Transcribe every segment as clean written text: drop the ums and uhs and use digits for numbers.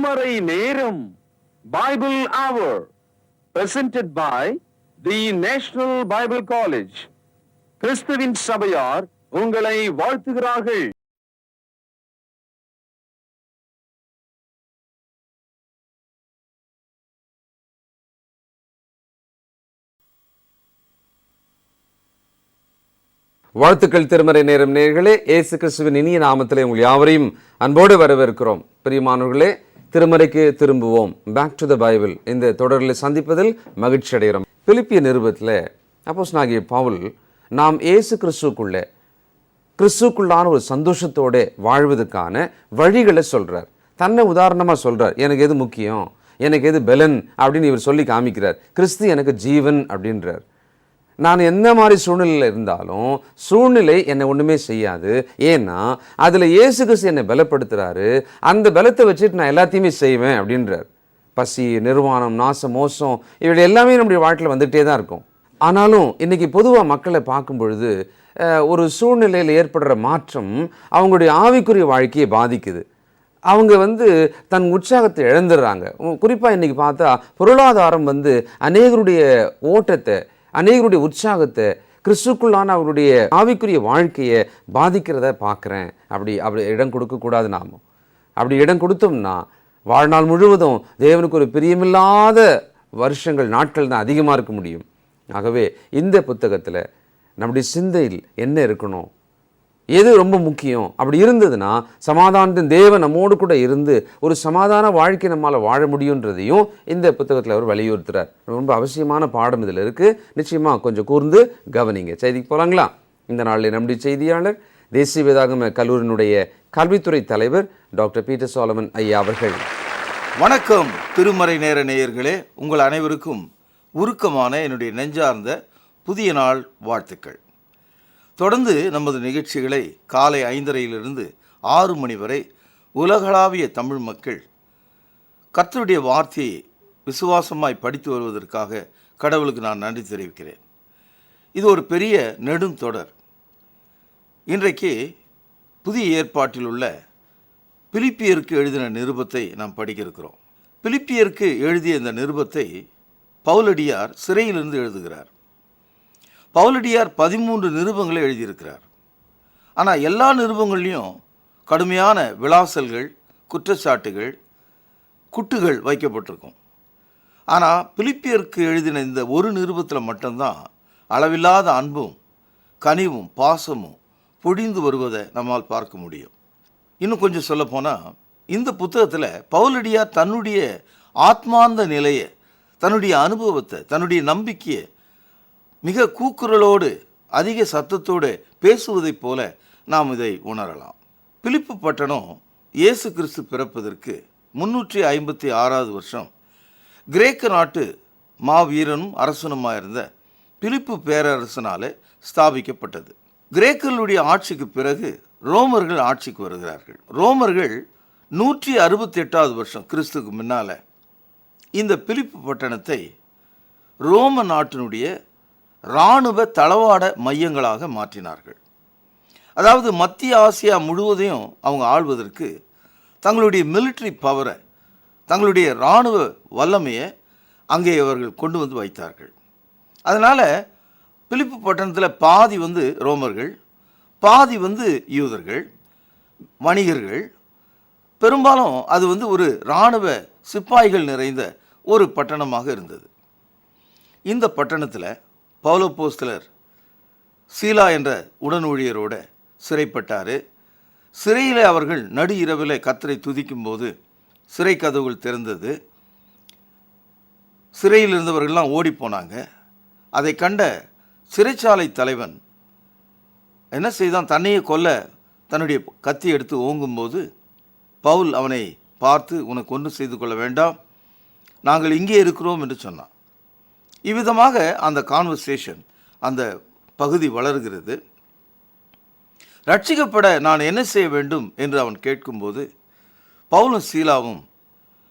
திருமறை நேரம் பைபிள் அவர் presented by the National Bible College. கிறிஸ்துவின் சபையார் உங்களை வாழ்த்துகிறார்கள். வாழ்த்துக்கள். திருமறை நேரம் நேயர்களே, இயேசு கிறிஸ்துவின் இனிய நாமத்திலே உங்கள் யாவரையும் அன்போடு வரவேற்கிறோம். பிரியமானவர்களே, திருமறைக்கு திரும்புவோம், பேக் டு த பைபிள் இந்த தொடரில் சந்திப்பதில் மகிழ்ச்சி அடைகிறோம். பிலிப்பிய நிருபத்தில் அப்போஸ்தலனாகிய பவுல் நாம் இயேசு கிறிஸ்துக்குள்ளான ஒரு சந்தோஷத்தோடு வாழ்வதற்கான வழிகளை சொல்றார். தன்னை உதாரணமாக சொல்றார். எனக்கு எது முக்கியம், எனக்கு எது பலன் அப்படின்னு இவர் சொல்லி காமிக்கிறார். கிறிஸ்து எனக்கு ஜீவன் அப்படின்றார். நான் என்ன மாதிரி சூழ்நிலையில் இருந்தாலும் சூழ்நிலை என்னை ஒன்றுமே செய்யாது. ஏன்னா அதில் இயேசு கிறிஸ்து என்னை பலப்படுத்துகிறாரு. அந்த பலத்தை வச்சுட்டு நான் எல்லாத்தையுமே செய்வேன் அப்படின்றார். பசி, நிர்வாணம், நாசம், மோசம் இவை எல்லாமே நம்முடைய வாழ்க்கையில் வந்துகிட்டே தான் இருக்கும். ஆனாலும் இன்றைக்கி பொதுவாக மக்களை பார்க்கும் பொழுது ஒரு சூழ்நிலையில் ஏற்படுற மாற்றம் அவங்களுடைய ஆவிக்குரிய வாழ்க்கையை பாதிக்குது. அவங்க தன் உற்சாகத்தை இழந்துடுறாங்க. குறிப்பாக இன்றைக்கி பார்த்தா பொருளாதாரம் அநேகருடைய ஓட்டத்தை, அநேகருடைய உற்சாகத்தை, கிறிஸ்துக்குள்ளான அவருடைய ஆவிக்குரிய வாழ்க்கையை பாதிக்கிறத பார்க்குறேன். அப்படி இடம் கொடுக்கக்கூடாது. நாமும் அப்படி இடம் கொடுத்தோம்னா வாழ்நாள் முழுவதும் தேவனுக்கு ஒரு பிரியமில்லாத வருஷங்கள், நாட்கள் தான் அதிகமாக இருக்க முடியும். ஆகவே இந்த புத்தகத்தில் நம்முடைய சிந்தையில் என்ன இருக்கணும், எது ரொம்ப முக்கியம், அப்படி இருந்ததுன்னா சமாதானத்தின் தேவன் நம்மோடு கூட இருந்து ஒரு சமாதான வாழ்க்கை நம்மால் வாழ முடியுன்றதையும் இந்த புத்தகத்தில் அவர் வலியுறுத்துறார். ரொம்ப அவசியமான பாடம் இதில் இருக்குது. நிச்சயமாக கொஞ்சம் கூர்ந்து கவனிங்க. செய்திக்கு போகலாங்களா? இந்த நாளில் நம்முடைய செய்தியாளர் தேசிய வேதாகம கல்லூரியினுடைய கல்வித்துறை தலைவர் டாக்டர் பீட்டர் சாலமன் ஐயா அவர்கள். வணக்கம் திருமறை நேர நேயர்களே, உங்கள் அனைவருக்கும் உருக்கமான என்னுடைய நெஞ்சார்ந்த புதிய நாள் வாழ்த்துக்கள். தொடர்ந்து நமது நிகழ்ச்சிகளை காலை 5:30 6 மணி வரை உலகளாவிய தமிழ் மக்கள் கர்த்தருடைய வார்த்தையை விசுவாசமாய் படித்து வருவதற்காக கடவுளுக்கு நான் நன்றி தெரிவிக்கிறேன். இது ஒரு பெரிய நெடுந்தொடர். இன்றைக்கு புதிய ஏற்பாட்டில் உள்ள பிலிப்பியருக்கு எழுதின நிருபத்தை நாம் படிக்க இருக்கிறோம். பிலிப்பியருக்கு எழுதிய இந்த நிருபத்தை பவுலடியார் சிறையிலிருந்து எழுதுகிறார். பவுலடியார் 13 நிருபங்களை எழுதியிருக்கிறார். ஆனால் எல்லா நிருபங்கள்லையும் கடுமையான விளாசல்கள், குற்றச்சாட்டுகள், குட்டுகள் வைக்கப்பட்டிருக்கும். ஆனால் பிலிப்பியருக்கு எழுதின இந்த ஒரு நிருபத்தில் மட்டும்தான் அளவில்லாத அன்பும் கனிவும் பாசமும் பொழிந்து வருவதை நம்மால் பார்க்க முடியும். இன்னும் கொஞ்சம் சொல்லப்போனால் இந்த புத்தகத்தில் பவுலடியார் தன்னுடைய ஆத்மார்ந்த நிலையை, தன்னுடைய அனுபவத்தை, தன்னுடைய நம்பிக்கையை மிக கூக்குரலோடு அதிக சத்தத்தோடு பேசுவதைப் போல நாம் இதை உணரலாம். பிலிப்பு பட்டணம் இயேசு கிறிஸ்து பிறப்பதற்கு 356 வருஷம் கிரேக்க நாட்டு மாவீரனும் அரசனுமாக இருந்த பிலிப்பு பேரரசனாலே ஸ்தாபிக்கப்பட்டது. கிரேக்கர்களுடைய ஆட்சிக்கு பிறகு ரோமர்கள் ஆட்சிக்கு வருகிறார்கள். ரோமர்கள் 168 வருஷம் கிறிஸ்துக்கு முன்னால் இந்த பிலிப்பு பட்டணத்தை ரோம நாட்டினுடைய இராணுவ தளவாட மையங்களாக மாற்றினார்கள். அதாவது மத்திய ஆசியா முழுவதையும் அவங்க ஆள்வதற்கு தங்களுடைய மிலிட்ரி பவரை, தங்களுடைய இராணுவ வல்லமையை அங்கே அவர்கள் கொண்டு வந்து வைத்தார்கள். அதனால் பிலிப்பு பட்டணத்தில் பாதி ரோமர்கள், பாதி யூதர்கள், வணிகர்கள். பெரும்பாலும் அது ஒரு இராணுவ சிப்பாய்கள் நிறைந்த ஒரு பட்டணமாக இருந்தது. இந்த பட்டணத்தில் பவுலப்போஸ்தலர் சீலா என்ற உடன் ஊழியரோடு சிறைப்பட்டார். சிறையில் அவர்கள் நடு இரவில் கர்த்தரை துதிக்கும்போது சிறை கதவுகள் திறந்தது. சிறையில் இருந்தவர்கள்லாம் ஓடி போனாங்க. அதை கண்ட சிறைச்சாலை தலைவன் என்ன செய்தான், தன்னையே கொல்ல தன்னுடைய கத்தி எடுத்து ஓங்கும்போது பவுல் அவனை பார்த்து, உனக்கு ஒன்றும் செய்து கொள்ள வேண்டாம், நாங்கள் இங்கே இருக்கிறோம் என்று சொன்னான். இவ்விதமாக அந்த கான்வர்சேஷன், அந்த பகுதி வளர்கிறது. ரட்சிக்கப்பட நான் என்ன செய்ய வேண்டும் என்று அவன் கேட்கும்போது பவுலும் சீலாவும்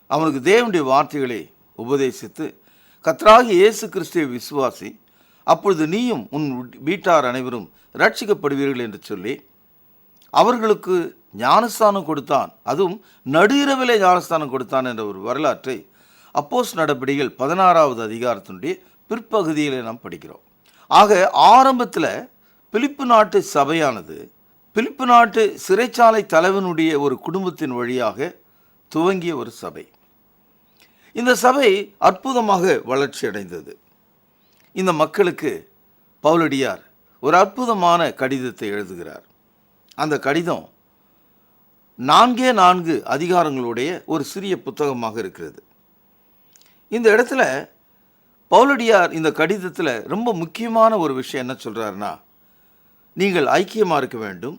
அவனுக்கு தேவனுடைய வார்த்தைகளை உபதேசித்து, கர்த்தராகிய இயேசு கிறிஸ்துவை விசுவாசி, அப்பொழுது நீயும் உன் வீட்டார் அனைவரும் ரட்சிக்கப்படுவீர்கள் என்று சொல்லி அவர்களுக்கு ஞானஸ்தானம் கொடுத்தான், அதுவும் நடு இரவிலே ஞானஸ்தானம் கொடுத்தான் என்ற ஒரு வரலாற்றை அப்போஸ்தலர் நடபடிகள் 16வது அதிகாரத்தினுடைய பிற்பகுதியிலே நாம் படிக்கிறோம். ஆக ஆரம்பத்தில் பிலிப்பு நாட்டு சபையானது பிலிப்பு நாட்டு சிறைச்சாலை தலைவனுடைய ஒரு குடும்பத்தின் வழியாக துவங்கிய ஒரு சபை. இந்த சபை அற்புதமாக வளர்ச்சி அடைந்தது. இந்த மக்களுக்கு பவுலடியார் ஒரு அற்புதமான கடிதத்தை எழுதுகிறார். அந்த கடிதம் 4 அதிகாரங்களுடைய ஒரு சிறிய புத்தகமாக இருக்கிறது. இந்த இடத்துல பவுலடியார் இந்த கடிதத்தில் ரொம்ப முக்கியமான ஒரு விஷயம் என்ன சொல்கிறாருன்னா, நீங்கள் ஐக்கியமாக இருக்க வேண்டும்.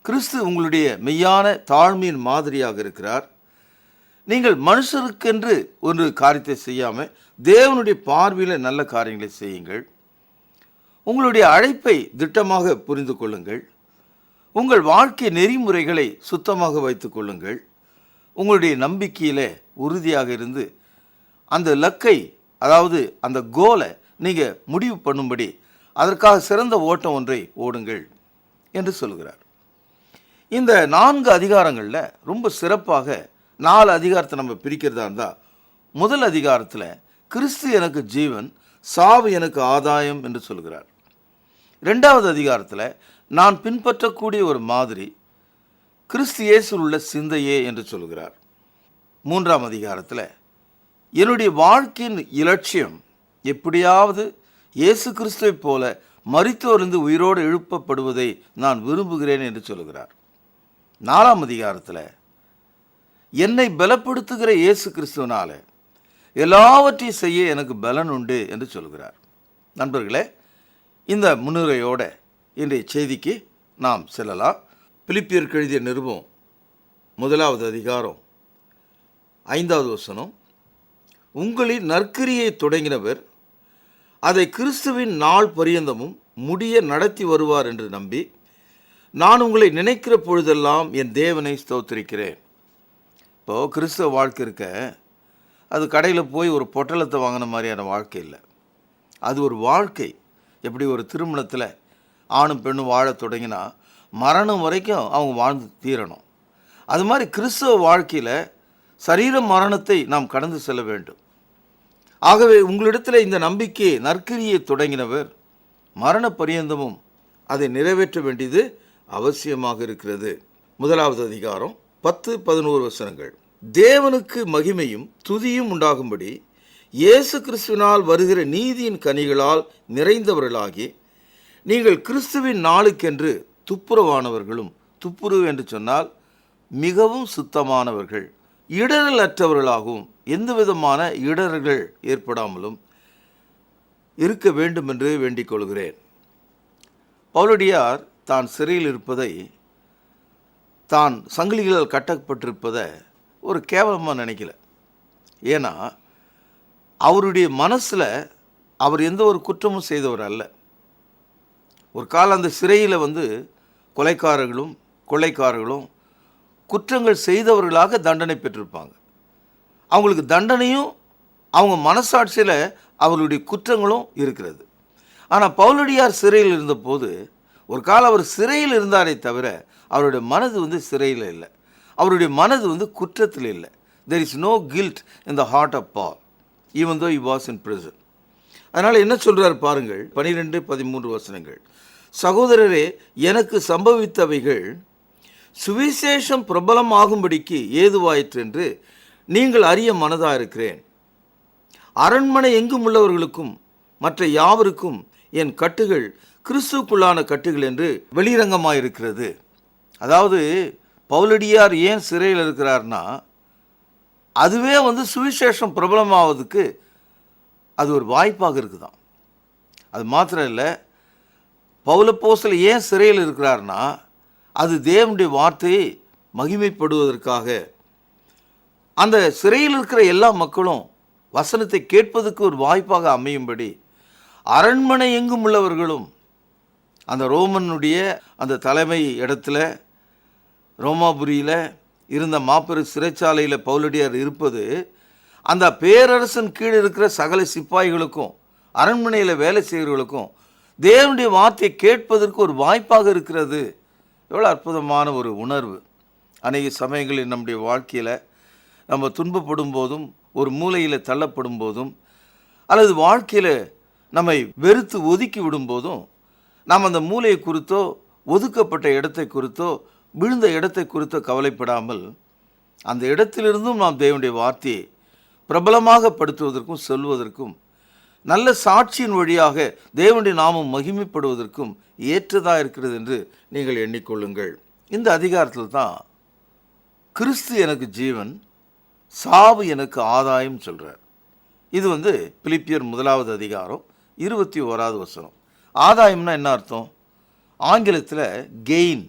கிறிஸ்து உங்களுடைய மெய்யான தாழ்மையின் மாதிரியாக இருக்கிறார். நீங்கள் மனுஷருக்கென்று ஒரு காரியத்தை செய்யாமல் தேவனுடைய பார்வையில் நல்ல காரியங்களை செய்யுங்கள். உங்களுடைய அழைப்பை திட்டமாக புரிந்து கொள்ளுங்கள். உங்கள் வாழ்க்கை நெறிமுறைகளை சுத்தமாக வைத்து கொள்ளுங்கள். உங்களுடைய நம்பிக்கையில் உறுதியாக இருந்து அந்த இலக்கை, அதாவது அந்த கோலை நீங்கள் முடிவு பண்ணும்படி அதற்காக சிறந்த ஓட்டம் ஒன்றை ஓடுங்கள் என்று சொல்கிறார். இந்த 4 அதிகாரங்களில் ரொம்ப சிறப்பாக 4 அதிகாரத்தை நம்ம பிரிக்கிறதா இருந்தால், முதல் அதிகாரத்தில் கிறிஸ்து எனக்கு ஜீவன், சாவு எனக்கு ஆதாயம் என்று சொல்கிறார். 2வது அதிகாரத்தில் நான் பின்பற்றக்கூடிய ஒரு மாதிரி கிறிஸ்து இயேசுவில் உள்ள சிந்தையே என்று சொல்கிறார். 3ஆம் அதிகாரத்தில் என்னுடைய வாழ்க்கையின் இலட்சியம் எப்படியாவது இயேசு கிறிஸ்துவை போல மரித்தோரிலிருந்து உயிரோடு எழுப்பப்படுவதை நான் விரும்புகிறேன் என்று சொல்கிறார். 4ஆம் அதிகாரத்தில் என்னை பலப்படுத்துகிற இயேசு கிறிஸ்துவனால எல்லாவற்றையும் செய்ய எனக்கு பலன் உண்டு என்று சொல்கிறார். நண்பர்களே, இந்த முன்னுரையோட இன்றைய செய்திக்கு நாம் செல்லலாம். பிலிப்பியருக்கு எழுதிய நிருபம் 1வது அதிகாரம் 5வது வசனம், உங்களின் நற்கிரியை தொடங்கினவர் அதை கிறிஸ்துவின் நாள் பரியந்தமும் முடிய நடத்தி வருவார் என்று நம்பி நான் உங்களை நினைக்கிற பொழுதெல்லாம் என் தேவனை ஸ்தோத்திரிக்கிறேன். இப்போது கிறிஸ்தவ வாழ்க்கை இருக்க, அது கடையில் போய் ஒரு பொட்டலத்தை வாங்கின மாதிரியான வாழ்க்கை இல்லை. அது ஒரு வாழ்க்கை. எப்படி ஒரு திருமணத்தில் ஆணும் பெண்ணும் வாழ தொடங்கினா மரணம் வரைக்கும் அவங்க வாழ்ந்து தீரணும். அது மாதிரி கிறிஸ்தவ வாழ்க்கையில் சரீர மரணத்தை நாம் கடந்து செல்ல வேண்டும். ஆகவே உங்களிடத்தில் இந்த நம்பிக்கையை நற்கிரியை தொடங்கினவர் மரண பரியந்தமும் அதை நிறைவேற்ற வேண்டியது அவசியமாக இருக்கிறது. 1வது அதிகாரம் 10-11 வசனங்கள், தேவனுக்கு மகிமையும் துதியும் உண்டாகும்படி இயேசு கிறிஸ்துவினால் வருகிற நீதியின் கனிகளால் நிறைந்தவர்களாகி நீங்கள் கிறிஸ்துவின் நாளுக்கென்று துப்புரவானவர்களும், துப்புரவு என்று சொன்னால் மிகவும் சுத்தமானவர்கள், இடரல் அற்றவர்களாகவும் எந்த விதமான இடர்கள் ஏற்படாமலும் இருக்க வேண்டும் என்று வேண்டிக் கொள்கிறேன். பவுலடியார் தான் சிறையில் இருப்பதை, தான் சங்கிலிகளால் கட்டப்பட்டிருப்பதை ஒரு கேவலமாக நினைக்கல. ஏன்னா அவருடைய மனசில் அவர் எந்த ஒரு குற்றமும் செய்தவர் அல்ல. ஒரு காலம் அந்த சிறையில் கொலைக்காரர்களும் கொள்ளைக்காரர்களும் குற்றங்கள் செய்தவர்களாக தண்டனை பெற்றிருப்பாங்க. அவங்களுக்கு தண்டனையும் அவங்க மனசாட்சியில் அவர்களுடைய குற்றங்களும் இருக்கிறது. ஆனால் பவுலடியார் சிறையில் இருந்தபோது ஒரு காலம் அவர் சிறையில் இருந்தாரே தவிர அவருடைய மனது சிறையில் இல்லை. அவருடைய மனது குற்றத்தில் இல்லை. There is no guilt in the heart of Paul, even though he was in prison. அதனால் என்ன சொல்கிறார் பாருங்கள், 12-13 வசனங்கள், சகோதரரே, எனக்கு சம்பவித்தவைகள் சுவிசேஷம் பிரபலமாகும்படிக்கு ஏதுவாயிற்று என்று நீங்கள் அறிய மனதாக இருக்கிறேன். அரண்மனை எங்கும் உள்ளவர்களுக்கும் மற்ற யாவருக்கும் என் கட்டுகள் கிறிஸ்துக்குள்ளான கட்டுகள் என்று வெளிரங்கமாயிருக்கிறது. அதாவது பவுலடியார் ஏன் சிறையில் இருக்கிறார்னா, அதுவே சுவிசேஷம் பிரபலமாவதுக்கு அது ஒரு வாய்ப்பாக இருக்குதான். அது மாத்திரம் இல்லை, பவுலப்போஸ்தலர் ஏன் சிறையில் இருக்கிறார்னா, அது தேவனுடைய வார்த்தையை மகிமைப்படுவதற்காக. அந்த சிறையில் இருக்கிற எல்லா மக்களும் வசனத்தை கேட்பதற்கு ஒரு வாய்ப்பாக அமையும்படி அரண்மனை எங்கும் உள்ளவர்களும், அந்த ரோமனுடைய அந்த தலைமை இடத்துல ரோமாபுரியில் இருந்த மாபெரும் சிறைச்சாலையில் பவுலடியார் இருப்பது அந்த பேரரசன் கீழே இருக்கிற சகல சிப்பாய்களுக்கும் அரண்மனையில் வேலை செய்கிறவர்களுக்கும் தேவனுடைய வார்த்தையை கேட்பதற்கு ஒரு வாய்ப்பாக இருக்கிறது எவ்வளோ அற்புதமான ஒரு உணர்வு. அநேக சமயங்களில் நம்முடைய வாழ்க்கையில் நம்ம துன்பப்படும் போதும், ஒரு மூலையில் தள்ளப்படும் போதும், அல்லது வாழ்க்கையில் நம்மை வெறுத்து ஒதுக்கி விடும்போதும், நாம் அந்த மூலையை குறித்தோ, ஒதுக்கப்பட்ட இடத்தை குறித்தோ, விழுந்த இடத்தை குறித்தோ கவலைப்படாமல், அந்த இடத்திலிருந்தும் நாம் தேவனுடைய வார்த்தையை பிரபலமாக படுத்துவதற்கும் சொல்வதற்கும், நல்ல சாட்சியின் வழியாக தேவனுடைய நாமம் மகிமைப்படுவதற்கும் ஏற்றதாக இருக்கிறது என்று நீங்கள் எண்ணிக்கொள்ளுங்கள். இந்த அதிகாரத்தில் தான் கிறிஸ்து எனக்கு ஜீவன், சாவு எனக்கு ஆதாயம் சொல்கிறார். இது பிலிப்பியர் 1வது அதிகாரம் 21வது வசனம். ஆதாயம்னா என்ன அர்த்தம்? ஆங்கிலத்தில் கெயின்.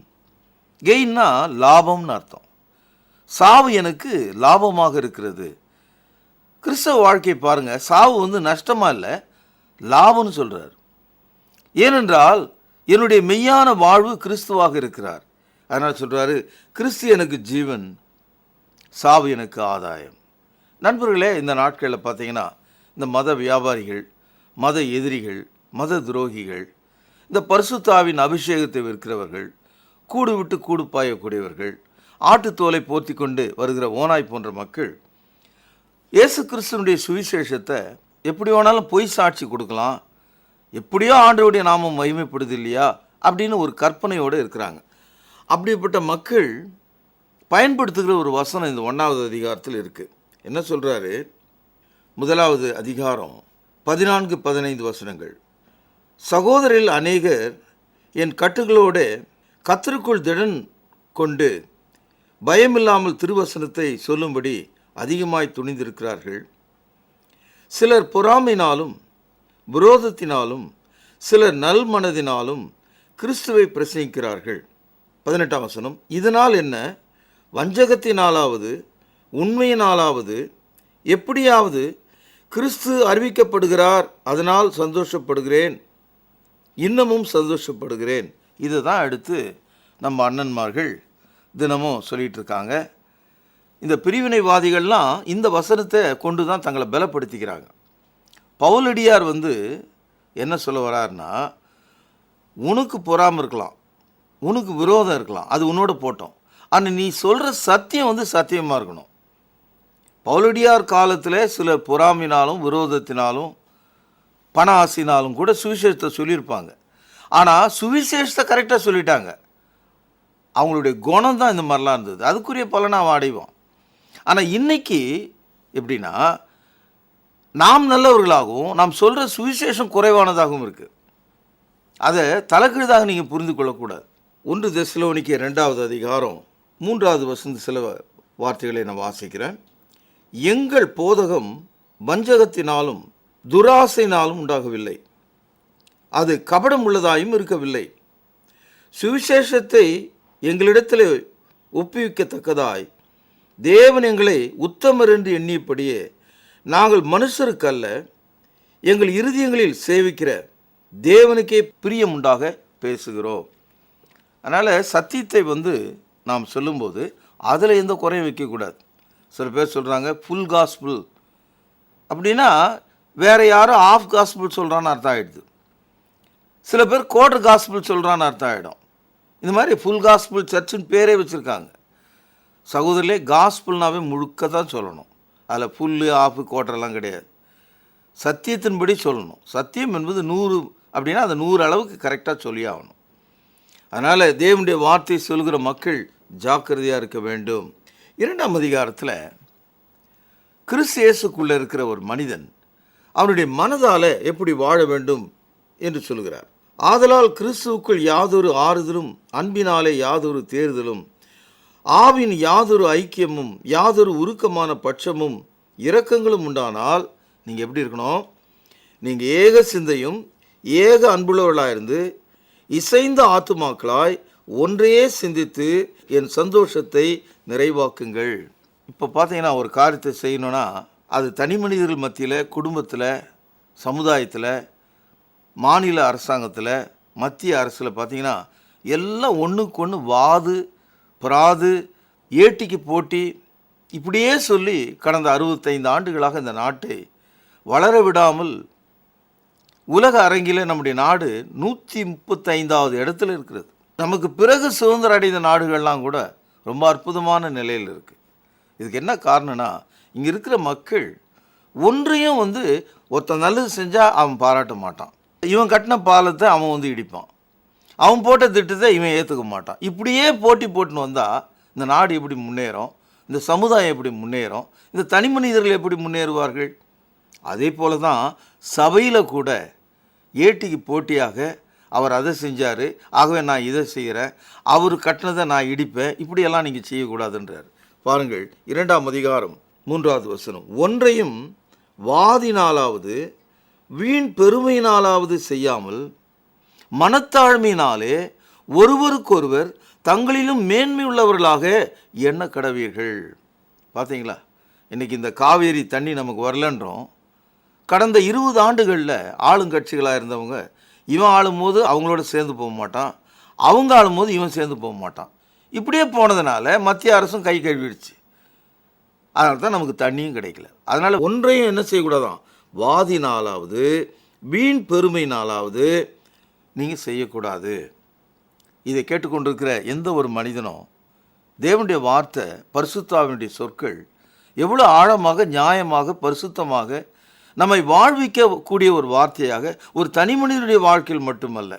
கெயின்னா லாபம்னு அர்த்தம். சாவு எனக்கு லாபமாக இருக்கிறது. கிறிஸ்தவ வாழ்க்கை பாருங்க, சாவு நஷ்டமா இல்லை, லாபம்னு சொல்றார். ஏனென்றால் என்னுடைய மெய்யான வாழ்வு கிறிஸ்துவாக இருக்கிறார். அதனால் சொல்றாரு, கிறிஸ்து எனக்கு ஜீவன், சாவு எனக்கு ஆதாயம். நண்பர்களே, இந்த நாட்களில் பார்த்தீங்கன்னா இந்த மத வியாபாரிகள், மத எதிரிகள், மத துரோகிகள், இந்த பரிசுத்தாவின் அபிஷேகத்தை விற்கிறவர்கள், கூடு விட்டு கூடு பாயக்கூடியவர்கள், ஆட்டுத்தோலை போர்த்தி கொண்டு வருகிற ஓனாய் போன்ற மக்கள் இயேசு கிறிஸ்துவனுடைய சுவிசேஷத்தை எப்படி வேணாலும் பொய் சாட்சி கொடுக்கலாம், எப்படியோ ஆண்டவருடைய நாமம் மகிமைப்படுது இல்லையா அப்படின்னு ஒரு கற்பனையோடு இருக்கிறாங்க. அப்படிப்பட்ட மக்கள் பயன்படுத்துகிற ஒரு வசனம் இந்த 1வது அதிகாரத்தில் இருக்குது. என்ன சொல்கிறாரு? 1வது அதிகாரம் 14-15 வசனங்கள். சகோதரில் அநேகர் என் கட்டுகளோடு கர்த்தருக்குள் திடன் கொண்டு பயமில்லாமல் திருவசனத்தை சொல்லும்படி அதிகமாய் துணிந்திருக்கிறார்கள். சிலர் பொறாமையினாலும் விரோதத்தினாலும் சிலர் நல்மனதினாலும் கிறிஸ்துவை பிரசங்கிக்கிறார்கள். 18ஆம் வசனம். இதனால் என்ன? வஞ்சகத்தினாலாவது உண்மையினாலாவது எப்படியாவது கிறிஸ்து அறிவிக்கப்படுகிறார், அதனால் சந்தோஷப்படுகிறேன், இன்னமும் சந்தோஷப்படுகிறேன். இதை தான் அடுத்து நம்ம அண்ணன்மார்கள் தினமும் சொல்லிகிட்டு இருக்காங்க. இந்த பிரிவினைவாதிகள்லாம் இந்த வசனத்தை கொண்டு தான் தங்களை பலப்படுத்திக்கிறாங்க. பவுலடியார் என்ன சொல்ல வராருன்னா, உனக்கு பொறாமை இருக்கலாம், உனக்கு விரோதம் இருக்கலாம், அது உன்னோட போட்டோம், ஆனால் நீ சொல்கிற சத்தியம் சத்தியமாக இருக்கணும். பவுலடியார் காலத்தில் சிலர் பொறாமையினாலும் விரோதத்தினாலும் பண ஆசையினாலும் கூட சுவிசேஷத்தை சொல்லியிருப்பாங்க. ஆனால் சுவிசேஷத்தை கரெக்டாக சொல்லிட்டாங்க. அவங்களுடைய குணம் தான் இந்த மாதிரிலாம் இருந்தது, அதுக்குரிய பலனை அவன் அடைவான். ஆனால் இன்னைக்கு எப்படின்னா, நாம் நல்லவர்களாகவும் நாம் சொல்கிற சுவிசேஷம் குறைவானதாகவும் இருக்குது. அதை தலைகீழாக நீங்கள் புரிந்து கொள்ளக்கூடாது. 1 தெசலோனிக்கேயர் 2வது அதிகாரம் 3வது வசனம் சில வார்த்தைகளை நான் வாசிக்கிறேன். எங்கள் போதகம் வஞ்சகத்தினாலும் துராசையினாலும் உண்டாகவில்லை, அது கபடம் உள்ளதாயும் இருக்கவில்லை. சுவிசேஷத்தை எங்களிடத்தில் ஒப்புவிக்கத்தக்கதாய் தேவன் எங்களை உத்தமர் என்று எண்ணியபடியே நாங்கள் மனுஷருக்கு அல்ல, எங்கள் இருதயங்களில் சேவிக்கிற தேவனுக்கே பிரியம் உண்டாக பேசுகிறோம். அதனால் சத்தியத்தை நாம் சொல்லும்போது அதில் எந்த குறையும் வைக்கக்கூடாது. சில பேர் சொல்கிறாங்க ஃபுல் காஸ்பிள் அப்படின்னா வேறு யாரும் ஆஃப் காஸ்பிள் சொல்கிறான்னு அர்த்தம் ஆகிடுது. சில பேர் குவார்டர் காஸ்பிள் சொல்கிறான்னு அர்த்தம் ஆகிடும். இந்த மாதிரி ஃபுல் காஸ்பிள் சர்ச்சுன்னு பேரே வச்சுருக்காங்க. சகோதரிலே, காஸ்பிள்னாவே முழுக்க தான் சொல்லணும். அதில் ஃபுல்லு ஆஃபு குவார்டர்லாம் கிடையாது. சத்தியத்தின்படி சொல்லணும். சத்தியம் என்பது 100 அப்படின்னா அந்த 100 அளவுக்கு கரெக்டாக சொல்லி ஆகணும். அதனால் தேவனுடைய வார்த்தை சொல்கிற மக்கள் ஜாக்கிரதையாக இருக்க வேண்டும். 2ஆம் அதிகாரத்தில் கிறிஸ்து இயேசுக்குள்ளே இருக்கிற ஒரு மனிதன் அவனுடைய மனதால் எப்படி வாழ வேண்டும் என்று சொல்கிறார். ஆதலால் கிறிஸ்துவுக்குள் யாதொரு ஆறுதலும் அன்பினாலே யாதொரு தேறுதலும் ஆவின் யாதொரு ஐக்கியமும் யாதொரு உருக்கமான பட்சமும் இரக்கங்களும் உண்டானால் நீங்கள் எப்படி இருக்கணும்? நீங்கள் ஏக சிந்தையும் ஏக அன்புள்ளவர்களாக இருந்து இசைந்த ஆத்துமாக்களாய் ஒன்றையே சிந்தித்து என் சந்தோஷத்தை நிறைவாக்குங்கள். இப்போ பார்த்தீங்கன்னா ஒரு காரியத்தை செய்யணும்னா அது தனி மனிதர்கள் மத்தியில், குடும்பத்தில், சமுதாயத்தில், மாநில அரசாங்கத்தில், மத்திய அரசில் பார்த்தீங்கன்னா எல்லாம் ஒன்றுக்கு ஒன்று வாது பிராது ஏட்டிக்கு போட்டி இப்படியே சொல்லி கடந்த 65 ஆண்டுகளாக இந்த நாட்டை வளர விடாமல் உலக அரங்கில் நம்முடைய நாடு 135வது இடத்துல இருக்கிறது. நமக்கு பிறகு சுதந்திரம் அடைந்த நாடுகள்லாம் கூட ரொம்ப அற்புதமான நிலையில் இருக்குது. இதுக்கு என்ன காரணம்னா, இங்கே இருக்கிற மக்கள் ஒன்றையும் ஒருத்தன் நல்லது செஞ்சால் அவன் பாராட்ட மாட்டான், இவன் கட்டின பாலத்தை அவன் இடிப்பான், அவன் போட்ட திட்டத்தை இவன் ஏற்றுக்க மாட்டான். இப்படியே போட்டி போட்டுன்னு வந்தால் இந்த நாடு எப்படி முன்னேறும், இந்த சமுதாயம் எப்படி முன்னேறும், இந்த தனி மனிதர்கள் எப்படி முன்னேறுவார்கள்? அதே போல தான் சபையில் கூட ஏட்டிக்கு போட்டியாக அவர் அதை செஞ்சார், ஆகவே நான் இதை செய்கிறேன், அவர் கட்டினதை நான் இடிப்பேன், இப்படியெல்லாம் நீங்கள் செய்யக்கூடாதுன்றார். பாருங்கள், 2ஆம் அதிகாரம் 3வது வசனம். ஒன்றையும் வாதினாலாவது வீண் பெருமையினாலாவது செய்யாமல் மனத்தாழ்மையினாலே ஒருவருக்கொருவர் தங்களிலும் மேன்மை உள்ளவர்களாக எண்ண கடவீர்கள். பார்த்தீங்களா, இன்றைக்கி இந்த காவேரி தண்ணி நமக்கு வரலன்றோம். கடந்த 20 ஆண்டுகளில் ஆளுங்கட்சிகளாக இருந்தவங்க, இவன் ஆளும்போது அவங்களோட சேர்ந்து போக மாட்டான், அவங்க ஆளும்போது இவன் சேர்ந்து போக மாட்டான். இப்படியே போனதுனால மத்திய அரசும் கை கழுவிடுச்சு. அதனால தான் நமக்கு தண்ணியும் கிடைக்கல. அதனால் ஒன்றையும் என்ன செய்யக்கூடாதான், வாதினாலாவது வீண் பெருமையினாலாவது நீங்கள் செய்யக்கூடாது. இதை கேட்டுக்கொண்டிருக்கிற எந்த ஒரு மனிதனும் தேவனுடைய வார்த்தை, பரிசுத்தாவினுடைய சொற்கள் எவ்வளோ ஆழமாக, நியாயமாக, பரிசுத்தமாக நம்மை வாழ்விக்கக்கூடிய ஒரு வார்த்தையாக ஒரு தனி மனிதனுடைய வாழ்க்கையில் மட்டுமல்ல,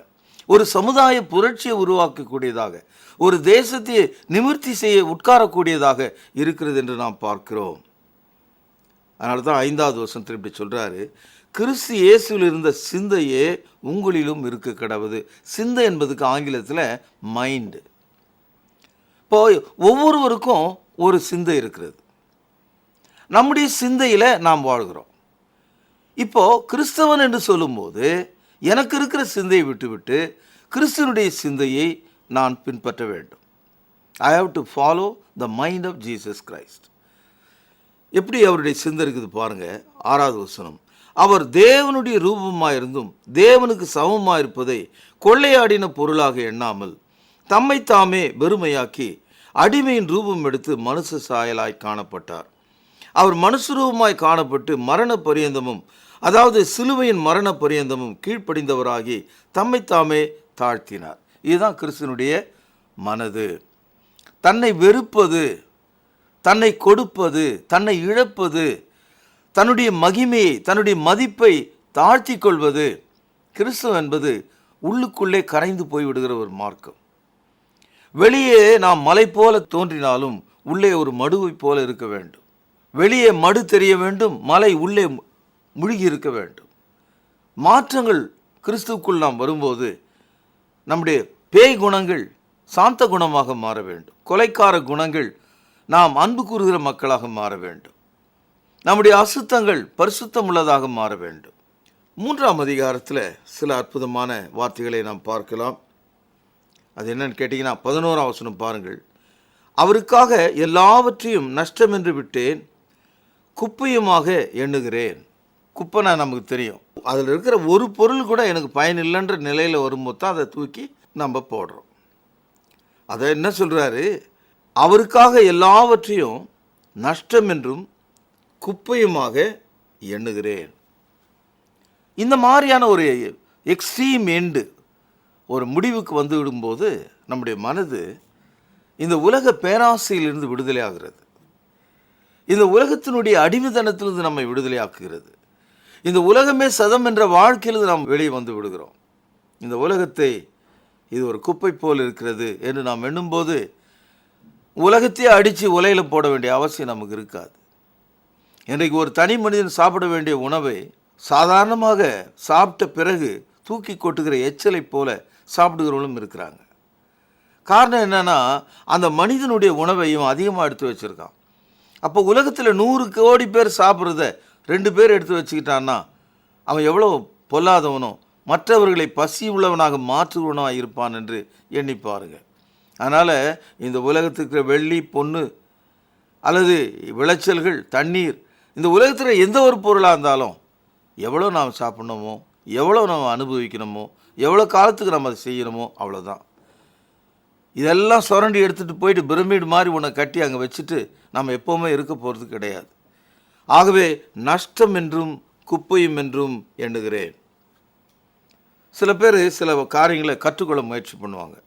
ஒரு சமுதாய புரட்சியை உருவாக்கக்கூடியதாக, ஒரு தேசத்தை நிமிர்த்தி செய்ய உட்காரக்கூடியதாக இருக்கிறது என்று நாம் பார்க்கிறோம். அதனால தான் 5வது வசனத்தில் இப்படி சொல்கிறாரு, கிறிஸ்து இயேசுவில் இருந்த சிந்தையே உங்களிலும் இருக்க கடவுது. சிந்தை என்பதுக்கு ஆங்கிலத்தில் மைண்டு. இப்போ ஒவ்வொருவருக்கும் ஒரு சிந்தை இருக்கிறது. நம்முடைய சிந்தையில் நாம் வாழ்கிறோம். இப்போது கிறிஸ்தவன் என்று சொல்லும்போது எனக்கு இருக்கிற சிந்தையை விட்டுவிட்டு கிறிஸ்துவனுடைய சிந்தையை நான் பின்பற்ற வேண்டும். I have to follow the mind of Jesus Christ. எப்படி அவருடைய சிந்தை இருக்குது பாருங்கள். 6வது வசனம். அவர் தேவனுடைய ரூபமாக இருந்தும் தேவனுக்கு சமமாக இருப்பதை கொள்ளையாடின பொருளாக எண்ணாமல் தம்மை தாமே வெறுமையாக்கி அடிமையின் ரூபம் எடுத்து மனுஷ சாயலாய் காணப்பட்டார். அவர் மனுஷரூபமாய் காணப்பட்டு மரண பரியந்தமும், அதாவது சிலுவையின் மரண பரியந்தமும் கீழ்ப்படிந்தவராகி தம்மை தாமே தாழ்த்தினார். இதுதான் கிறிஸ்துவனுடைய மனது. தன்னை வெறுப்பது, தன்னை கொடுப்பது, தன்னை இழப்பது, தன்னுடைய மகிமையை, தன்னுடைய மதிப்பை தாழ்த்தி கொள்வது. கிறிஸ்துவ என்பது உள்ளுக்குள்ளே கரைந்து போய்விடுகிற ஒரு மார்க்கம். வெளியே நாம் மலை போல தோன்றினாலும் உள்ளே ஒரு மடுவை போல இருக்க வேண்டும். வெளியே மடு தெரிய வேண்டும், மலை உள்ளே முழுகி இருக்க வேண்டும். மாற்றங்கள் கிறிஸ்துவுக்குள் நாம் வரும்போது நம்முடைய பேய் குணங்கள் சாந்த குணமாக மாற வேண்டும். கொலைக்கார குணங்கள் நாம் அன்பு கூறுகிற மக்களாக மாற வேண்டும். நம்முடைய அசுத்தங்கள் பரிசுத்தம் உள்ளதாக மாற வேண்டும். 3ஆம் அதிகாரத்தில் சில அற்புதமான வார்த்தைகளை நாம் பார்க்கலாம். அது என்னன்னு கேட்டிங்கன்னா 11ஆம் வசனம் பாருங்கள். அவருக்காக எல்லாவற்றையும் நஷ்டம் என்று விட்டேன், குப்பையுமாக எண்ணுகிறேன். குப்பைனா நமக்கு தெரியும், அதில் இருக்கிற ஒரு பொருள் கூட எனக்கு பயன் இல்லைன்ற நிலையில் வரும்போது தான் அதை தூக்கி நம்ம போடுறோம். அதை என்ன சொல்கிறாரு, அவருக்காக எல்லாவற்றையும் நஷ்டம் என்றும் குப்பையுமாக எண்ணுகிறேன். இந்த மாதிரியான ஒரு எக்ஸ்ட்ரீம் எண்டு, ஒரு முடிவுக்கு வந்து விடும்போது நம்முடைய மனது இந்த உலக பேராசையிலிருந்து விடுதலை ஆகிறது. இந்த உலகத்தினுடைய அடிமைத்தனத்திலிருந்து நம்மை விடுதலை ஆக்குகிறது. இந்த உலகமே சதம் என்ற வாழ்க்கையிலிருந்து நாம் வெளியே வந்து விடுகிறோம். இந்த உலகத்தை இது ஒரு குப்பை போல் இருக்கிறது என்று நாம் எண்ணும்போது உலகத்தையே அடித்து உலையில் போட வேண்டிய அவசியம் நமக்கு இருக்காது. இன்றைக்கு ஒரு தனி மனிதன் சாப்பிட வேண்டிய உணவை சாதாரணமாக சாப்பிட்ட பிறகு தூக்கி கொட்டுகிற எச்சலை போல சாப்பிடுகிறவங்களும் இருக்கிறாங்க. காரணம் என்னன்னா, அந்த மனிதனுடைய உணவையும் அதிகமாக எடுத்து வச்சுருக்கான். அப்போ உலகத்தில் 100 கோடி பேர் சாப்பிட்றத 2 பேர் எடுத்து வச்சுக்கிட்டான்னா அவன் எவ்வளோ பொல்லாதவனோ, மற்றவர்களை பசி உள்ளவனாக மாற்றுவனாக இருப்பான் என்று எண்ணி பாருங்க. அதனால் இந்த உலகத்துக்கு வெள்ளி பொண்ணு அல்லது விளைச்சல்கள், தண்ணீர், இந்த உலகத்தில் எந்த ஒரு பொருளாக இருந்தாலும் எவ்வளோ நாம் சாப்பிட்ணுமோ, எவ்வளோ நம்ம அனுபவிக்கணுமோ, எவ்வளோ காலத்துக்கு நம்ம அதை செய்யணுமோ அவ்வளோதான். இதெல்லாம் சுரண்டி எடுத்துகிட்டு போயிட்டு பிரமிடு மாதிரி உன்னை கட்டி அங்கே வச்சுட்டு நம்ம எப்போவுமே இருக்க போகிறது கிடையாது. ஆகவே நஷ்டம் என்றும் குப்பையும் என்றும் எண்ணுகிறேன். சில பேர் சில காரியங்களை கற்றுக்கொள்ள முயற்சி பண்ணுவாங்க.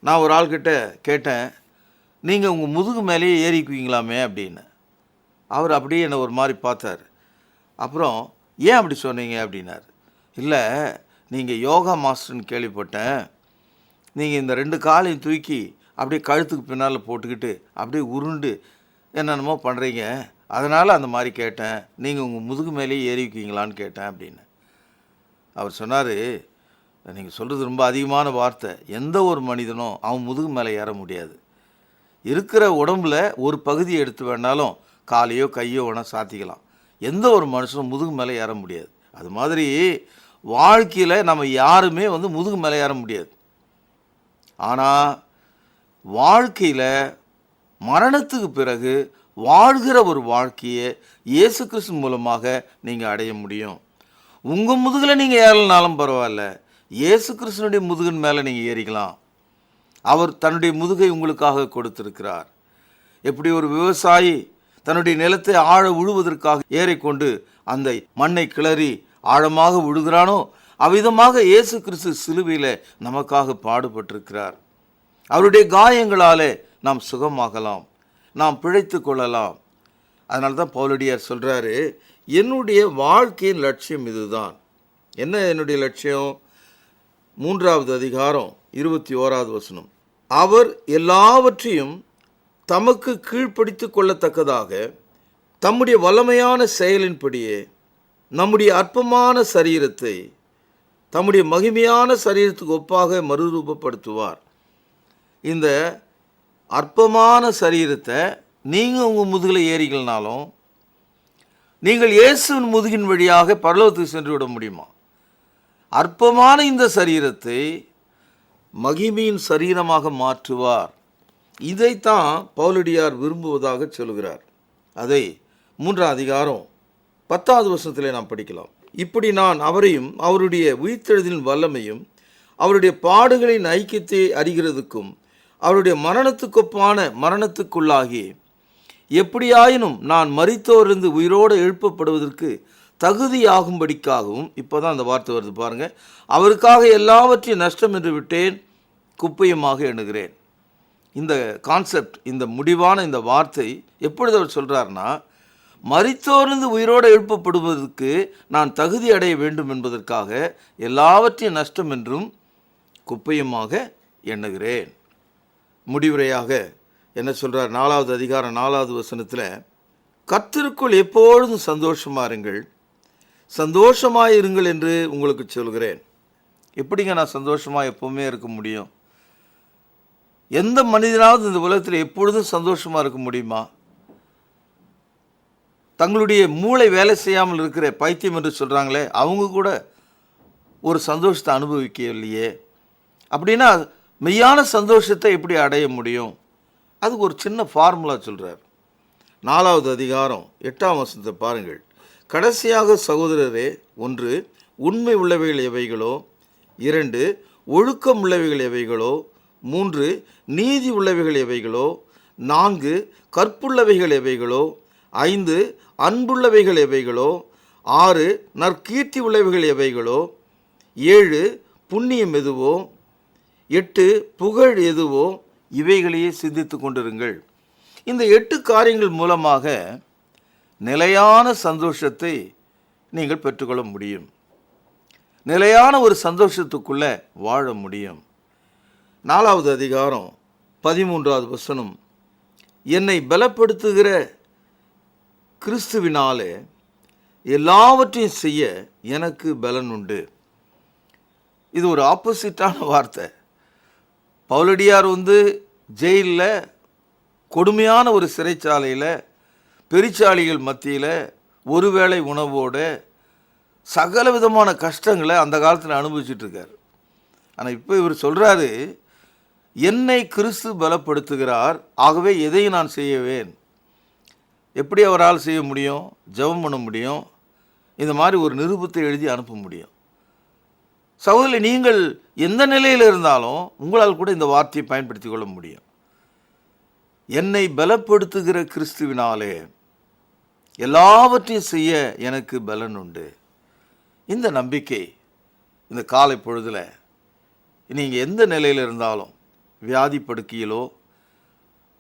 நான் ஒரு ஆள்கிட்ட கேட்டேன், நீங்கள் உங்கள் முதுகு மேலேயே ஏறிக்குவீங்களாமே அப்படின்னு. அவர் அப்படியே என்னை ஒரு மாதிரி பார்த்தார். அப்புறம் ஏன் அப்படி சொன்னீங்க அப்படின்னார். இல்லை, நீங்கள் யோகா மாஸ்டர்னு கேள்விப்பட்டேன், நீங்கள் இந்த 2 காலையும் தூக்கி அப்படியே கழுத்துக்கு பின்னால் போட்டுக்கிட்டு அப்படியே உருண்டு என்னென்னமோ பண்ணுறீங்க, அதனால் அந்த மாதிரி கேட்டேன், நீங்கள் உங்கள் முதுகு மேலேயே ஏறிக்குவீங்களான்னு கேட்டேன் அப்படின்னு. அவர் சொன்னார், நீங்கள் சொல்கிறது ரொம்ப அதிகமான வார்த்தை. எந்த ஒரு மனிதனும் அவன் முதுகு மேலே ஏற முடியாது. இருக்கிற உடம்புல ஒரு பகுதியை எடுத்து வேணாலும் காலையோ கையோ வேணால் சாத்திக்கலாம். எந்த ஒரு மனுஷனும் முதுகு மேலே ஏற முடியாது. அது மாதிரி வாழ்க்கையில் நம்ம யாருமே முதுகு மேலே ஏற முடியாது. ஆனால் வாழ்க்கையில் மரணத்துக்கு பிறகு வாழ்கிற ஒரு வாழ்க்கையை இயேசு கிறிஸ்து மூலமாக நீங்கள் அடைய முடியும். உங்கள் முதுகில் நீங்கள் ஏறலனாலும் பரவாயில்ல, இயேசு கிறிஸ்துனுடைய முதுகின் மேலே நீங்கள் ஏறிக்கலாம். அவர் தன்னுடைய முதுகை உங்களுக்காக கொடுத்திருக்கிறார். எப்படி ஒரு விவசாயி தன்னுடைய நிலத்தை ஆழ உழுவதற்காக ஏறிக்கொண்டு அந்த மண்ணை கிளறி ஆழமாக விழுகிறானோ, அவ்விதமாக இயேசு கிறிஸ்து சிலுவையில் நமக்காக பாடுபட்டிருக்கிறார். அவருடைய காயங்களாலே நாம் சுகமாகலாம், நாம் பிழைத்து கொள்ளலாம். அதனால தான் பவுலடியார் சொல்கிறாரு, என்னுடைய வாழ்க்கையின் லட்சியம் இதுதான். என்ன என்னுடைய லட்சியம்? 3வது அதிகாரம் 21வது வசனம். அவர் எல்லாவற்றையும் தமக்கு கீழ்ப்படுத்தி கொள்ளத்தக்கதாக தம்முடைய வல்லமையான செயலின்படியே நம்முடைய அற்பமான சரீரத்தை தம்முடைய மகிமையான சரீரத்துக்கு ஒப்பாக மறுரூபப்படுத்துவார். இந்த அற்பமான சரீரத்தை நீங்கள் உங்கள் முதுகில் ஏறிக்கலனாலும் நீங்கள் இயேசுவின் முதுகின் வழியாக பரலோகத்துக்கு சென்று விட முடியுமா? அற்பமான இந்த சரீரத்தை மகிமையின் சரீரமாக மாற்றுவார். இதைத்தான் பவுலடியார் விரும்புவதாக சொல்கிறார். அதை 3ஆம் அதிகாரம் 10வது வசனத்திலே நாம் படிக்கலாம். இப்படி நான் அவரையும் அவருடைய உயிர்த்தெழுதலின் வல்லமையும் அவருடைய பாடுகளின் ஐக்கியத்தை அறிகிறதுக்கும் அவருடைய மரணத்துக்கொப்பான மரணத்துக்குள்ளாகி எப்படியாயினும் நான் மரித்தோரிலிருந்து உயிரோடு எழுப்பப்படுவதற்கு தகுதியாகும்படிக்காகவும், இப்போ தான் அந்த வார்த்தை வருது பாருங்கள், அவருக்காக எல்லாவற்றையும் நஷ்டம் என்று விட்டேன், குப்பையுமாக எண்ணுகிறேன். இந்த கான்செப்ட், இந்த முடிவான இந்த வார்த்தை எப்பொழுது அவர் சொல்கிறார்னா, மரித்தோரிலிருந்து உயிரோடு எழுப்பப்படுவதற்கு நான் தகுதி அடைய வேண்டும் என்பதற்காக எல்லாவற்றையும் நஷ்டம் என்றும் குப்பையுமாக எண்ணுகிறேன். முடிவுரையாக என்ன சொல்கிறார்? 4வது அதிகாரம் 4வது வசனத்தில், கர்த்தருக்குள் எப்பொழுதும் சந்தோஷமாக இருங்கள், சந்தோஷமாக இருங்கள் என்று உங்களுக்கு சொல்கிறேன். எப்படிங்க நான் சந்தோஷமாக எப்போவுமே இருக்க முடியும்? எந்த மனிதனாவது இந்த உலகத்தில் எப்பொழுதும் சந்தோஷமாக இருக்க முடியுமா? தங்களுடைய மூளை வேலை செய்யாமல் இருக்கிற பைத்தியம் என்று சொல்கிறாங்களே, அவங்க கூட ஒரு சந்தோஷத்தை அனுபவிக்கலையே. அப்படின்னா மெய்யான சந்தோஷத்தை எப்படி அடைய முடியும்? அதுக்கு ஒரு சின்ன ஃபார்முலா சொல்கிறார். 4வது அதிகாரம் 8ஆம் வசனத்தை பாருங்கள். கடைசியாக சகோதரரே, 1 உண்மை உள்ளவைகள் எவைகளோ, 2 ஒழுக்கம் உள்ளவைகள் எவைகளோ, 3 நீதி உள்ளவைகள் எவைகளோ, 4 கற்புள்ளவைகள் எவைகளோ, 5 அன்புள்ளவைகள் எவைகளோ, 6 நற்கீர்த்தி உள்ளவைகள் எவைகளோ, 7 புண்ணியம் எதுவோ, 8 புகழ் எதுவோ, இவைகளையே சிந்தித்து கொண்டிருங்கள். இந்த 8 காரியங்கள் மூலமாக நிலையான சந்தோஷத்தை நீங்கள் பெற்றுக்கொள்ள முடியும். நிலையான ஒரு சந்தோஷத்துக்குள்ளே வாழ முடியும். 4வது அதிகாரம் 13வது வசனம், என்னை பலப்படுத்துகிற கிறிஸ்துவினாலே எல்லாவற்றையும் செய்ய எனக்கு பலன் உண்டு. இது ஒரு ஆப்போசிட்டான வார்த்தை. பவுலடியார் ஜெயிலில், கொடுமையான ஒரு சிறைச்சாலையில், பெருச்சாளிகள் மத்தியில், ஒருவேளை உணவோடு சகல விதமான கஷ்டங்களை அந்த காலத்தில் அனுபவிச்சுட்ருக்கார். ஆனால் இப்போ இவர் சொல்கிறாரு, என்னை கிறிஸ்து பலப்படுத்துகிறார், ஆகவே எதையும் நான் செய்யவேன். எப்படி அவரால் செய்ய முடியும்? ஜெபம் பண்ண முடியும், இந்த மாதிரி ஒரு நிருபத்தை எழுதி அனுப்ப முடியும். சகோதரி, நீங்கள் எந்த நிலையில் இருந்தாலும் உங்களால் கூட இந்த வார்த்தையை பயன்படுத்தி கொள்ள முடியும். என்னை பலப்படுத்துகிற கிறிஸ்துவினாலே எல்லாவற்றையும் செய்ய எனக்கு பலன் உண்டு. இந்த நம்பிக்கை இந்த காலை பொழுதில் நீங்கள் எந்த நிலையில் இருந்தாலும், வியாதி படுக்கையிலோ,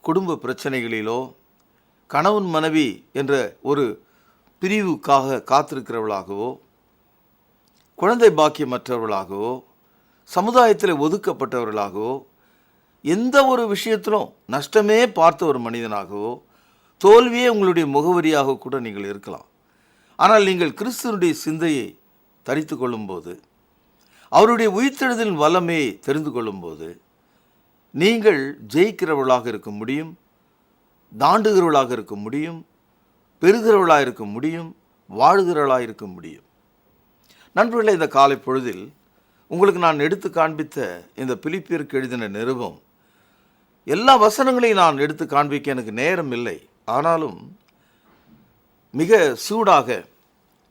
குடும்ப பிரச்சனைகளிலோ, கணவன் மனைவி என்ற ஒரு பிரிவுக்காக காத்திருக்கிறவர்களாகவோ, குழந்தை பாக்கியமற்றவர்களாகவோ, சமுதாயத்தில் ஒதுக்கப்பட்டவர்களாகவோ, எந்த ஒரு விஷயத்திலும் நஷ்டமே பார்த்த ஒரு மனிதனாகவோ, தோல்வியே உங்களுடைய முகவரியாக கூட நீங்கள் இருக்கலாம். ஆனால் நீங்கள் கிறிஸ்துவனுடைய சிந்தையை தரித்து கொள்ளும்போது, அவருடைய உயிர்த்தெழுதலின் வல்லமையை தெரிந்து கொள்ளும்போது, நீங்கள் ஜெயிக்கிறவர்களாக இருக்க முடியும், தாண்டுகிறவர்களாக இருக்க முடியும், பெறுகிறவர்களாக இருக்க முடியும், வாழுகிறவர்களாக இருக்க முடியும். நண்பர்களே, இந்த காலை பொழுதில் உங்களுக்கு நான் எடுத்து காண்பித்த இந்த பிலிப்பியருக்கு எழுதின நிருபம், எல்லா வசனங்களையும் நான் எடுத்து காண்பிக்க எனக்கு நேரம் இல்லை. ஆனாலும் மிக சூடாக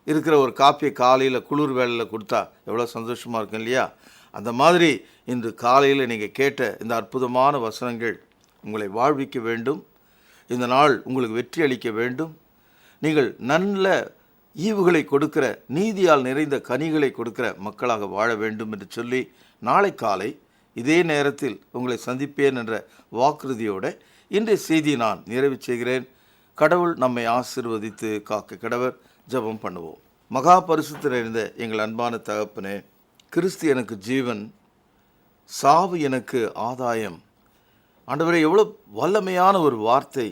இருக்கிற ஒரு காப்பியை காலையில் குளிர் வேளையில் கொடுத்தா எவ்வளோ சந்தோஷமாக இருக்கும் இல்லையா? அந்த மாதிரி இன்று காலையில் நீங்கள் கேட்ட இந்த அற்புதமான வசனங்கள் உங்களை வாழ்விக்க வேண்டும். இந்த நாள் உங்களுக்கு வெற்றி அளிக்க வேண்டும். நீங்கள் நல்ல ஈவுகளை கொடுக்கிற, நீதியால் நிறைந்த கனிகளை கொடுக்கிற மக்களாக வாழ வேண்டும் என்று சொல்லி, நாளை காலை இதே நேரத்தில் உங்களை சந்திப்பேன் என்ற வாக்குறுதியோடு இன்றைய செய்தியை நான் நிறைவு செய்கிறேன். கடவுள் நம்மை ஆசீர்வதித்து காக்க கடவர். ஜெபம் பண்ணுவோம். மகா பரிசுத்த நிறைந்த எங்கள் அன்பான தகப்பனே, கிறிஸ்து எனக்கு ஜீவன், சாவு எனக்கு ஆதாயம். ஆண்டவரே, எவ்வளோ வல்லமையான ஒரு வார்த்தை.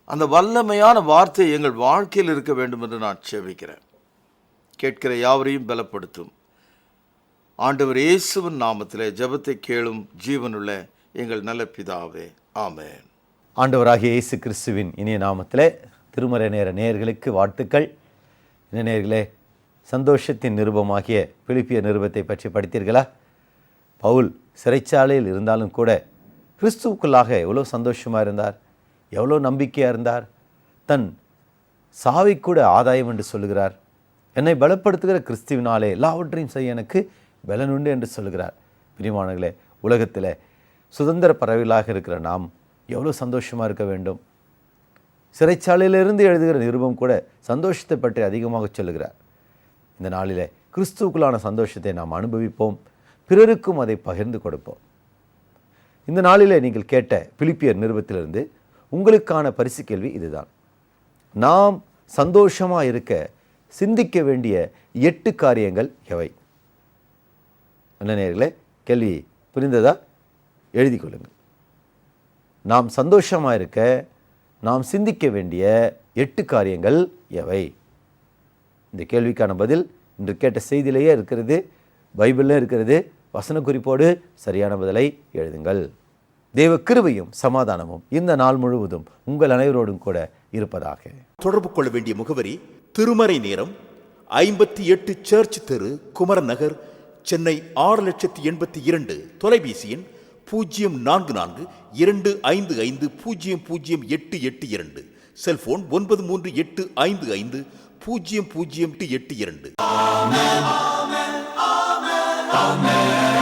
அந்த வல்லமையான வார்த்தை எங்கள் வாழ்க்கையில் இருக்க வேண்டும் என்று நான் செபிக்கிறேன். கேட்கிற யாவரையும் பலப்படுத்தும். ஆண்டவர் இயேசுவின் நாமத்திலே ஜெபத்தை கேளும் ஜீவனுள்ள எங்கள் நல்ல பிதாவே, ஆமென். ஆண்டவராகிய இயேசு கிறிஸ்துவின் இனிய நாமத்திலே திருமறை நேர நேயர்களுக்கு வாழ்த்துக்கள். இந்த நேயர்களே, சந்தோஷத்தின் நிருபமாகிய பிலிப்பிய நிருபத்தை பற்றி படித்தீர்களா? பவுல் சிறைச்சாலையில் இருந்தாலும் கூட கிறிஸ்துவுக்குள்ளாக எவ்வளோ சந்தோஷமாக இருந்தார், எவ்வளோ நம்பிக்கையாக இருந்தார். தன் சாவை கூட ஆதாயம் என்று சொல்லுகிறார். என்னை பலப்படுத்துகிற கிறிஸ்துவினாலே எல்லாவற்றையும் செய்ய எனக்கு பலன் உண்டு என்று சொல்லுகிறார். பிரியமானவர்களே, உலகத்தில் சுதந்திர பறவைகளாக இருக்கிற நாம் எவ்வளோ சந்தோஷமாக இருக்க வேண்டும். சிறைச்சாலையிலிருந்து எழுதுகிற நிருபம் கூட சந்தோஷத்தை பற்றி அதிகமாக சொல்லுகிறார். இந்த நாளிலே கிறிஸ்துவுக்குள்ளான சந்தோஷத்தை நாம் அனுபவிப்போம், பிறருக்கும் அதை பகிர்ந்து கொடுப்போம். இந்த நாளிலே நீங்கள் கேட்ட பிலிப்பியர் நிருபத்திலிருந்து உங்களுக்கான பரிசு கேள்வி இதுதான். நாம் சந்தோஷமாக இருக்க சிந்திக்க வேண்டிய 8 காரியங்கள் எவை? என்ன நேயர்களே, கேள்வி புரிந்ததா? எழுதி கொள்ளுங்கள். நாம் சந்தோஷமாக இருக்க நாம் சிந்திக்க வேண்டிய 8 காரியங்கள் எவை? இந்த கேள்விக்கான பதில் இன்று கேட்ட செய்தியிலேயே இருக்கிறது, பைபிளில் இருக்கிறது. வசன குறிப்போடு சரியான பதிலை எழுதுங்கள். தேவ கிருபையும் சமாதானமும் இந்த நாள் முழுவதும் உங்கள் அனைவரோடும் கூட இருப்பதாக. தொடர்பு கொள்ள வேண்டிய முகவரி: திருமறை நேரம், 58 சர்ச் தெரு, குமரன் நகர், சென்னை 6,82,000. தொலைபேசி எண் 044255008882. செல்போன் 9385500882.